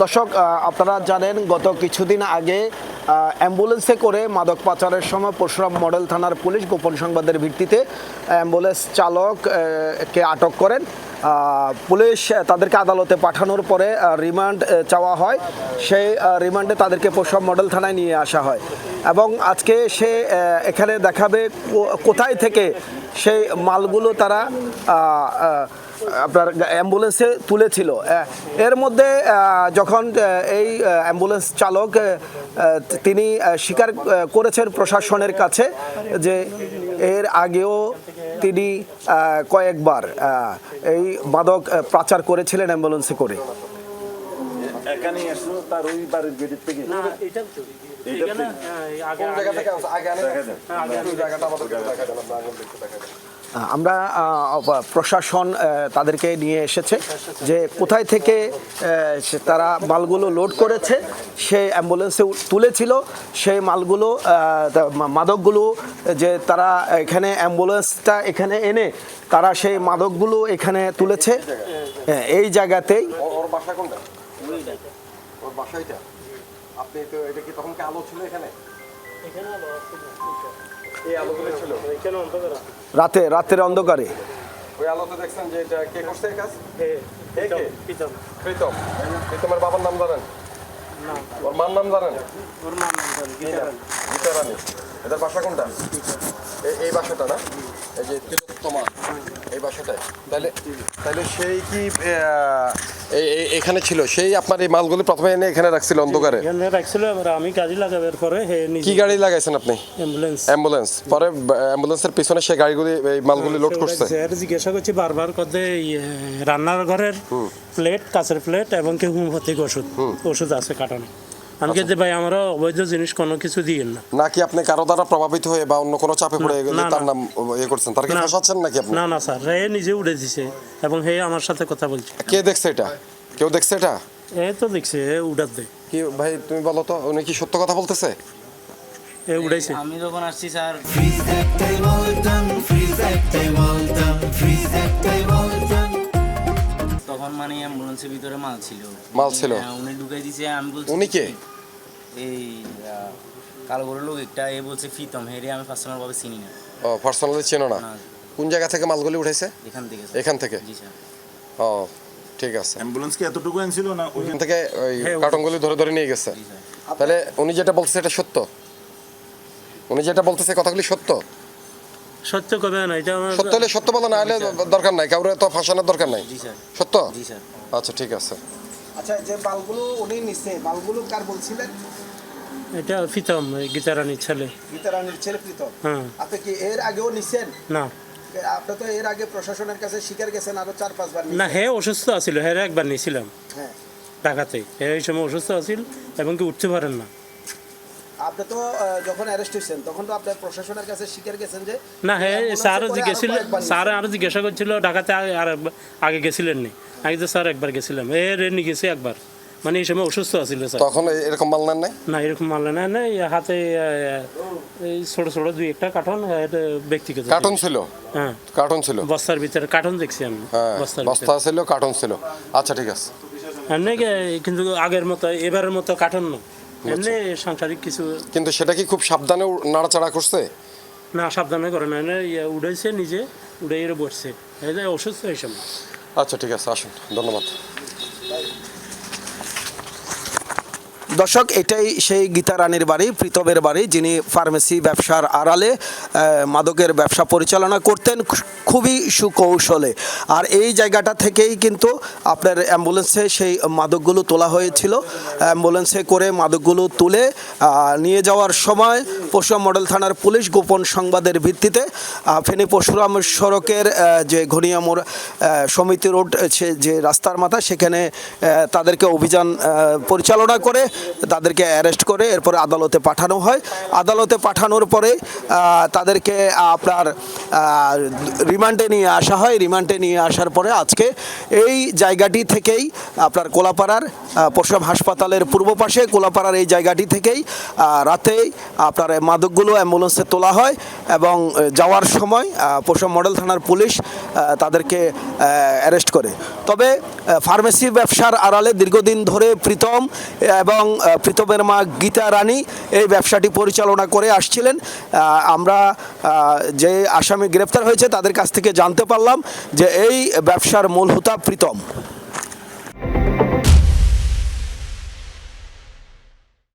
দর্শক আপনারা জানেন গত কিছুদিন আগে অ্যাম্বুলেন্সে করে মাদক পাচারের সময় পরশুরাম মডেল থানার পুলিশ গোপন সংবাদের ভিত্তিতে অ্যাম্বুলেন্স চালককে আটক করেন। পুলিশ তাদেরকে আদালতে পাঠানোর পরে রিমান্ড চাওয়া হয়। সেই রিমান্ডে তাদেরকে পরশুরাম মডেল থানায় নিয়ে আসা হয় এবং আজকে সে এখানে দেখাবে কোথায় থেকে সেই মালগুলো তারা আপনার অ্যাম্বুলেন্সে তুলেছিল। এর মধ্যে যখন এই অ্যাম্বুলেন্স চালক তিনি স্বীকার করেছেন প্রশাসনের কাছে যে এর আগেও তিনি কয়েকবার এই মাদক পাচার করেছিলেন অ্যাম্বুলেন্সে করে। আমরা প্রশাসন তাদেরকে নিয়ে এসেছে যে কোথায় থেকে তারা মালগুলো লোড করেছে, সে অ্যাম্বুলেন্সে তুলেছিল সেই মালগুলো মাদকগুলো যে তারা এখানে অ্যাম্বুলেন্সটা এখানে এনে তারা সেই মাদকগুলো এখানে তুলেছে এই জায়গাতেই। ওর বাসা কোনটা? ওর বাসা এটা? আপনি তো এটা কি তখন কি আলো ছিল এখানে? এখানে আলো ছিল। এই আলোগুলো ছিল এখানে অন্ধকারে। রাতের অন্ধকারে ওই আলোতে দেখছেন যে এটা কে করছে এই কাজ? প্রীতমের বাবার নাম জানেন? না। ওর মার নাম জানেন? ওর মার নাম জানেন গীতা রানী। এদের বাসা কোনটা? এই বাসাটা না? এই যে তিলোত্তমা এই বাসাটায়। তাহলে সেই কি এখানে ছিল? সেই আপনার এই মালগুলো প্রথমে এনে এখানে রাখছিল অন্ধকারে? এখানে রাখছিল, এবার আমি গাড়ি লাগাবার পরে কি গাড়ি লাগাইছেন আপনি? অ্যাম্বুলেন্স। পরে অ্যাম্বুলেন্সের পিছনে সেই গাড়িগুলি এই মালগুলি লোড করছে। জিজ্ঞাসা করছি বারবার কদে রান্নার ঘরের প্লেট, কাঁচের প্লেট এবং কি হোমিওপ্যাথিক ওষুধ আছে কাটানো। আমি কে ভাই আমরা অবৈধ জিনিস কোনো কিছু দিয়েন না। নাকি আপনি কারো দ্বারা প্রভাবিত হয়ে বা অন্য কোনো চাপে পড়ে গেলে তার নাম ইয়ে করছেন, তার কি ফাঁসাচ্ছেন নাকি আপনি? না স্যার, হে নিজে উড়ে দিছে এবং হে আমার সাথে কথা বলছে। কে দেখছে এটা? কেউ দেখছে এটা? এ তো দেখছে, এ উড়াত দেয়। কি ভাই তুমি বলো তো, উনি কি সত্য কথা বলতেছে? এ উড়াইছে। আমি যখন আসছি স্যার তখন মানে অ্যাম্বুলেন্সের ভিতরে মাল ছিল। উনি ঢুকাই দিছে। আমি বলছি উনি কে? এই কালো বড় লোক একটা, এ বলছে প্রীতম। হেরে আমি পার্সোনাল ভাবে চিনি না। ও পার্সোনালি চেনো না? কোন জায়গা থেকে মালগুলি উঠাইছে? এখান থেকে। জি স্যার। ও ঠিক আছে। অ্যাম্বুলেন্স কি এতটুকু আনছিল না ওইখান থেকে ওই কার্টনগুলি ধরে নিয়ে গেছে? তাহলে উনি যেটা বলতেছে এটা সত্য? উনি যেটা বলতেছে কথাগুলি সত্য? সত্য কবে না, এটা সত্য হলে সত্য বলো, না হলে দরকার নাই, কাউরে তো ফাঁসানোর দরকার নাই। জি স্যার। সত্য? জি স্যার। আচ্ছা ঠিক আছে। আচ্ছা, যে মালগুলো উনি নিছে, মালগুলো কার বলছিলেন? এটা প্রীতম, গীতা রানীর ছেলে। গীতা রানীর ছেলে প্রীতম। হ্যাঁ। আপনি কি এর আগেও নিছেন? না। আপনি তো এর আগে প্রশাসনের কাছে স্বীকার গেছেন আরো 4-5 বার। না, হে অসুস্থ আছিল, হে একবার নিয়েছিলাম। হ্যাঁ। ঢাকাতে এই সময় অসুস্থ আছিল এবং কি উঠতে পারেন না। আপনি তো যখন অ্যারেস্ট হয়েছেন তখন তো আপনি প্রশাসনের কাছে স্বীকার গেছেন যে না, হে স্যারও জিজ্ঞেসছিল, স্যার আরও জিজ্ঞাসা করছিল ঢাকাতে আর আগে গেছিলেন নি? আগে তো স্যার একবার গেছিলাম, এ রেনি গেছে একবার, মানে এই সময় অসুস্থ আছিল স্যার। তখন এরকম মাল নেন নাই? না, এরকম মাল নেয় না। হাতে এই ছোট ছোট 2-1টা কার্টন ব্যক্তিগত কার্টন ছিল। হ্যাঁ, কার্টন ছিল বস্তার ভিতরে কার্টন দেখছি আমি। বস্তা ছিল, কার্টন ছিল। আচ্ছা ঠিক আছে। এমনি কিন্তু আগের মতো এবারের মতো কার্টন না, এমনি সাংসারিক কিছু। কিন্তু সেটা কি খুব সাবধানে নাড়াচাড়া করছে? না, সাবধানে করে না, উড়াইছে নিজে, উড়ে বসছে, অসুস্থ এই সময়। আচ্ছা ঠিক আছে, আসুন, ধন্যবাদ। দর্শক, এটাই সেই গীতা রানীর বাড়ি, প্রীতমের বাড়ি, যিনি ফার্মেসি ব্যবসার আড়ালে মাদকের ব্যবসা পরিচালনা করতেন খুবই সুকৌশলে। আর এই জায়গাটা থেকেই কিন্তু আপনার অ্যাম্বুলেন্সে সেই মাদকগুলো তোলা হয়েছিল। অ্যাম্বুলেন্সে করে মাদকগুলো তুলে নিয়ে যাওয়ার সময় পরশুরাম মডেল থানার পুলিশ গোপন সংবাদের ভিত্তিতে ফেনী পরশুরাম সড়কের যে ঘনিয়ামোড় সমিতি রোড যে রাস্তার মাথা, সেখানে তাদেরকে অভিযান পরিচালনা করে তাদেরকে অ্যারেস্ট করে এরপরে আদালতে পাঠানো হয়। আদালতে পাঠানোর পরে তাদেরকে আপনার রিমান্ডে নিয়ে আসা হয়। রিমান্ডে নিয়ে আসার পরে আজকে এই জায়গাটি থেকেই আপনার কোলাপাড়ার পরশুরাম হাসপাতালের পূর্ব পাশে কোলাপাড়ার এই জায়গাটি থেকেই রাতে আপনার মাদকগুলো অ্যাম্বুলেন্সে তোলা হয় এবং যাওয়ার সময় পরশুরাম মডেল থানার পুলিশ তাদেরকে অ্যারেস্ট করে। তবে ফার্মেসি ব্যবসার আড়ালে দীর্ঘদিন ধরে প্রীতম এবং প্রীতমের মা গীতা রানী এই ব্যবসাটি পরিচালনা করে আসছিলেন। আমরা যে আসামি গ্রেপ্তার হয়েছে তাদের কাছ থেকে জানতে পারলাম যে এই ব্যবসার মূল হোতা প্রীতম।